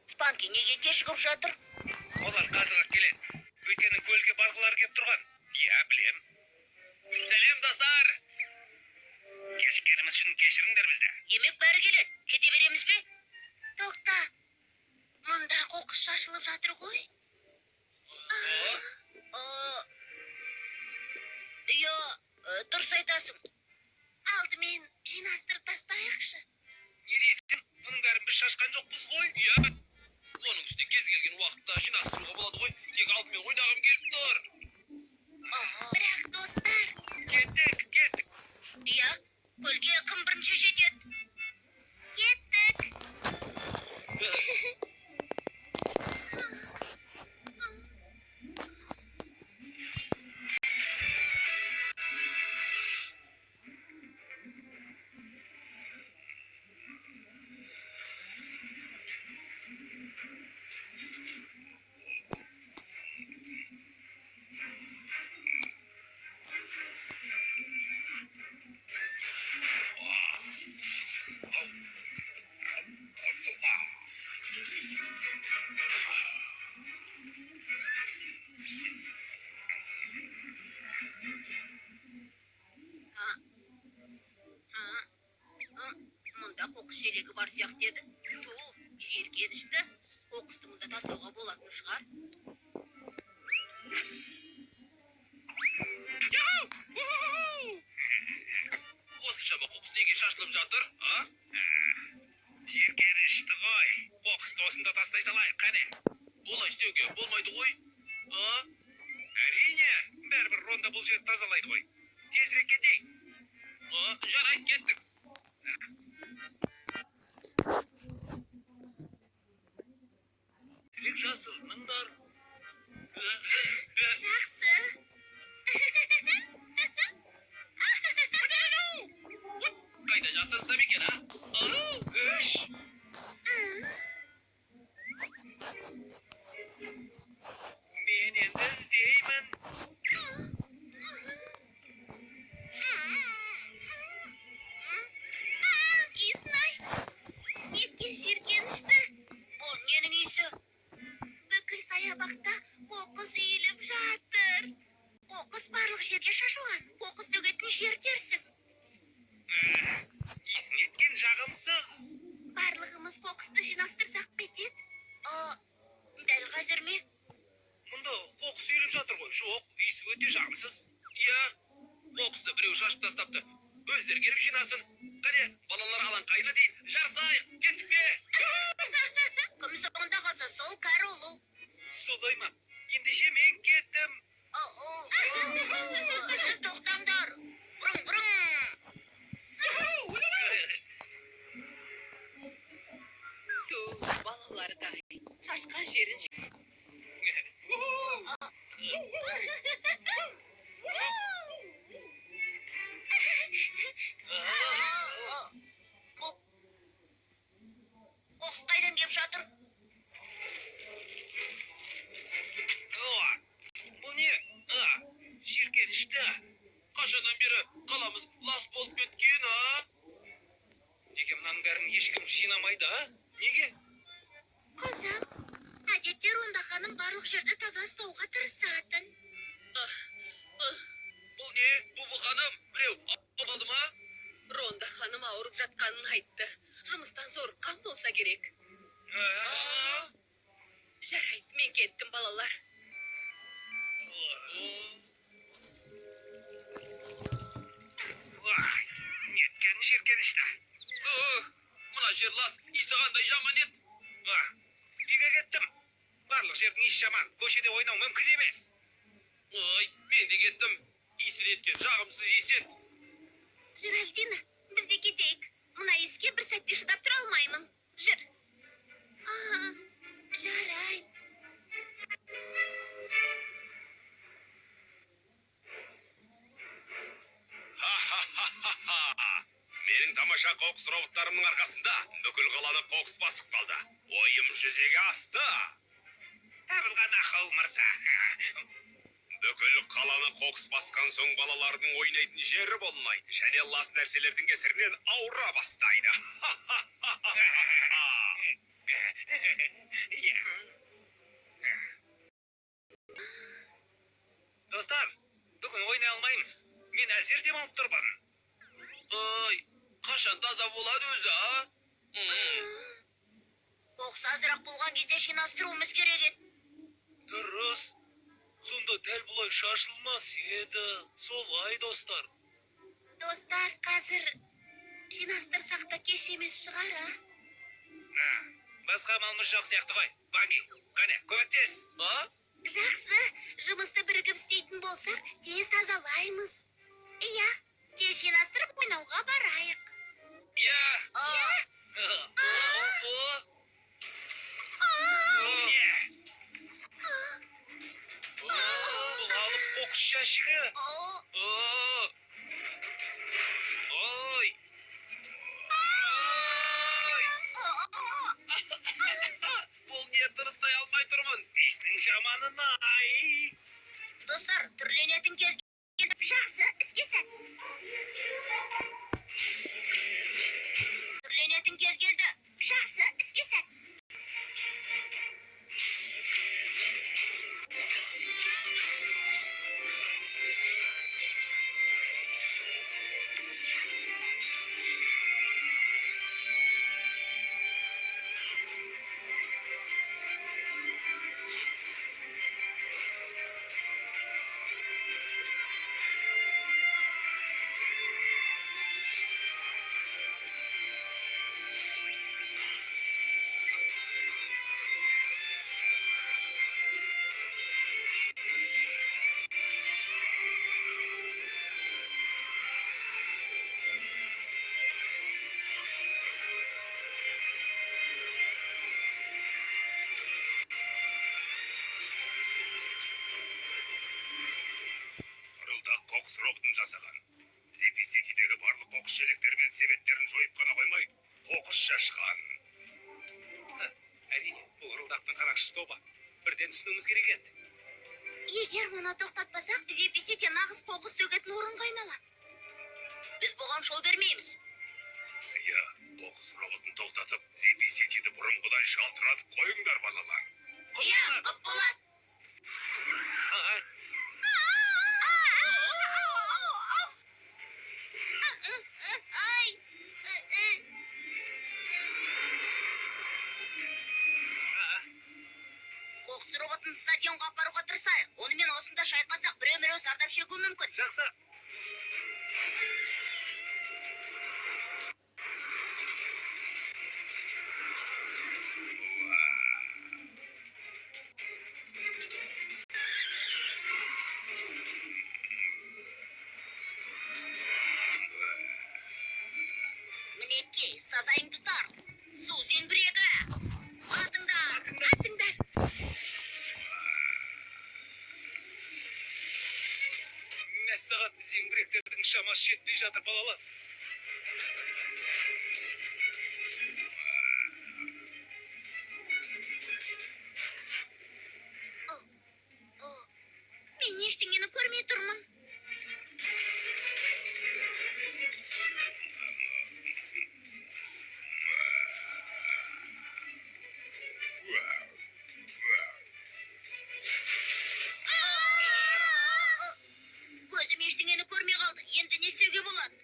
Спанки неге кешігіп жатыр? Олар қазір келеді. Өйткені көлге балықлар кеп тұрған. Иә, білем. Сәлем, достар. Кешіккеніміз үшін кешіріңдер бізді. Емек бәрі келеді. Кете береміз бе? Тоқта. Мұнда қоқыс шашылып жатыр ғой. Иә, дұрыс айтасың. Алдымен жинастырып тастайықшы. Не дейсің? Мұның бәрін біз шашқан жоқпыз ғой. Иә. Оның үстіне кез келген уақытта жинастыруға болады ғой. Тек алдымен ойнағым келіп тұр. Бірақ достар, Кеттік. Иә, көлге кім бірінші жетеді? кеттік. Мұнда қоқыс желегі бар сияқты еді. Жиіркенішті. Қоқысты мұнда тастауға болатын шығар. Осыншама қоқыс неге шашылып жатыр, а? Жиіркенішті ғой. Қоқысты осында тастай салайық, қане. Олай істеуге болмайды ғой. Әрине, бәрібір Ронда бұл жерді тазалайды ғой. Тезірек кетейік. Жарайды, кеттік. Тірек жасырының бар. Жақсы. Қайда жасырсам екен, а? Үш. Мен енді іздеймін. Иснай. Неткен жиіркенішті. Бұл ненің иісі? Бүкіл саябақта қоқыс үйіліп жатыр. Қоқыс барлық жерге шашылған. Қоқыс төгетін жер дерсің. Иісін еткен жағымсыз. Барлығымыз қоқысты жинастырсақ бетет. Дәл қазір ме? Мұнда қоқыс үйіліп жатыр ғой. Жоқ, иісі өте жағымсыз. Иә, қоқысты біреу шашып тастапты. Өздері келіп жинасын. Қане, балалар алаңқайына дейін жарысайық. Кеттік пе? Кім соңында қалса сол кәрі ұлу. Солай ма? Ендеше мен кеттім. Тоқтаңдар. Бұрын. Балалар да шашқан жерін қоқыс қайдан кеп жатыр? Бұл не? Жиіркенішті. Қашадан бері қаламыз лас болып кеткен, Неге мұнаның бәрін ешкім жинамайды, Неге? Қызым, әдетте Ронда ханым барлық жерді таза ұстауға тырысатын. Бұл не? Бұл ханым біреу алмады ма? Ронда ханым ауырып жатқанын айтты. Жұмыстан зорыққан болса керек. Жарайды, мен кеттім, балалар. Неткен жиіркенішті. Мына жер лас, иісі қандай жаман еді. Үйге кеттім. Барлық жердің иісі жаман. Көшеде ойнау мүмкін емес. Мен де кеттім. Иісі еткен жағымсыз иіс еді. Жеральдина, біз де кетейік. Мына иіске бір сәтте шыдап тұра алмаймын. Жүр. Жарайды. Менің тамаша қоқыс роботтарымның арқасында бүкіл қаланы қоқыс басып қалды. Ойым жүзеге асты. Табылған ақыл мырза. Бүкіл қаланы қоқыс басқан соң балалардың ойнайтын жері болмайды. Және лас нәрселердің кесірінен ауыра бастайды. Мен әзер демалып тұрмын. Ой, қашан таза болады өзі, а? Қоқыс азырақ болған кезде жинастыруымыз керек еді. Дұрыс. Сонда дәл бұлай шашылмас еді. Солай, достар. Достар, қазір жинастырсақ та кеш емес шығар, а? Басқа малмыз жоқ сияқты ғой. Банги, қане, көмектес. Жақсы, жұмысты бірігіп істейтін болсақ, тез тазалаймыз. Иә, тез жинастырып ойнауға барайық. Иә. Бұл алып қоқыс жәшігі. Ой. Бұл не тырыстай алмай тұрмын. Исінің жаманын-ай. Достар, түрленетін кез келді. Жақсы, іске сәт. Түрленетін кез келді. Жақсы, іске сәт. Қоқыс роботын жасаған. Зепи-сетидегі барлық қоқыс желектері мен себеттерін жойып қана қоймай, қоқыс шашқан. Әрине, бұл ырылдақтың қарақшысы тобы. Бірден түсінуіміз керек еді. Егер мұны тоқтатпасақ, Зепи-сети нағыз қоқыс төгетін орынға айналады. Біз бұған жол бермейміз. Иә, қоқыс роботын тоқтатып, Зепи-сетиді бұрынғыдай жалтыратып қойыңдар, балалар. Иә, құп болады. Қоқыс роботын стадионға апаруға тырысайық. Онымен осында шайқасақ, біреу-міреу зардап шегуі мүмкін. Жақсы. Мінекей, сазайыңды тарт. Су зеңбірегі. Атыңдар. Мәссаған зеңбіректердің шамасы жетпей жатыр, балалар. Мен ештеңені көрмей тұрмын. Көзім ештеңені көрмей қалды. Енді не істеуге болады?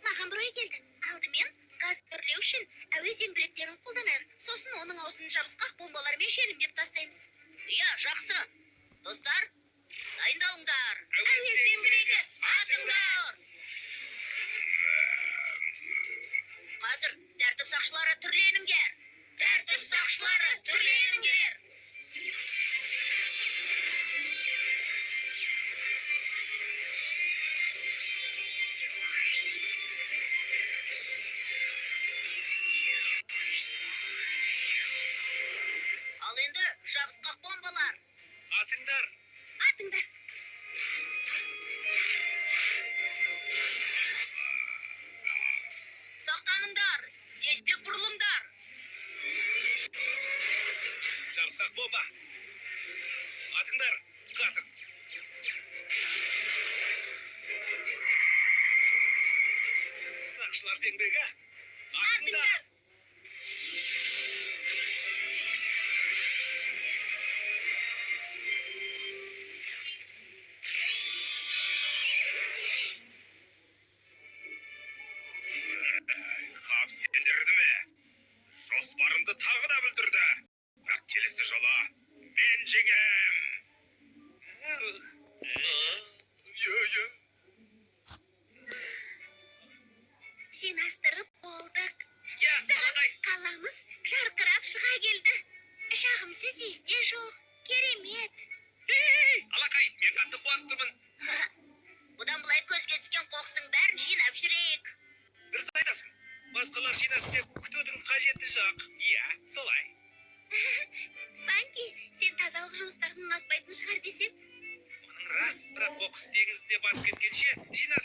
Маған бір ой келді. Алдымен газ түрлеу үшін әуе зеңбіректерін қолданайық. Сосын оның аузын жабысқақ бомбалармен желімдеп тастаймыз. Иә, жақсы. Достар, дайындалыңдар. Әуе зеңбірегі, атыңдар. Қазір тәртіп сақшылары түрленіңдер. Тәртіп сақшылары түрленіңдер. Ал енді жабысқақ бомбалар. Атыңдар. Сақтаныңдар. Тезірек бұрылыңдар. Жабысқақ бомба. Атыңдар. Қазір. Сақшылар зеңбірегі. Атыңдар. барымды тағы да білдірді. Бірақ келесі жолы мен жеңем. Жинастырып болдық. Я, алақай. Қаламыз жарқырап шыға келді. Жағымсыз есте жоқ. Керемет. Алақай, мен қатты қуанып Бұдан былай көзге түскен қоқыстың бәрін жинап жүрейік. Дұрыс айтасың. Басқалар жинасын деп күтудің қажеті жоқ. Иә, солай. Спанки, сен тазалық жұмыстарын ұнатпайтын шығар десем. Оның рас, бірақ қоқыс теңізіне батып кеткенше жинас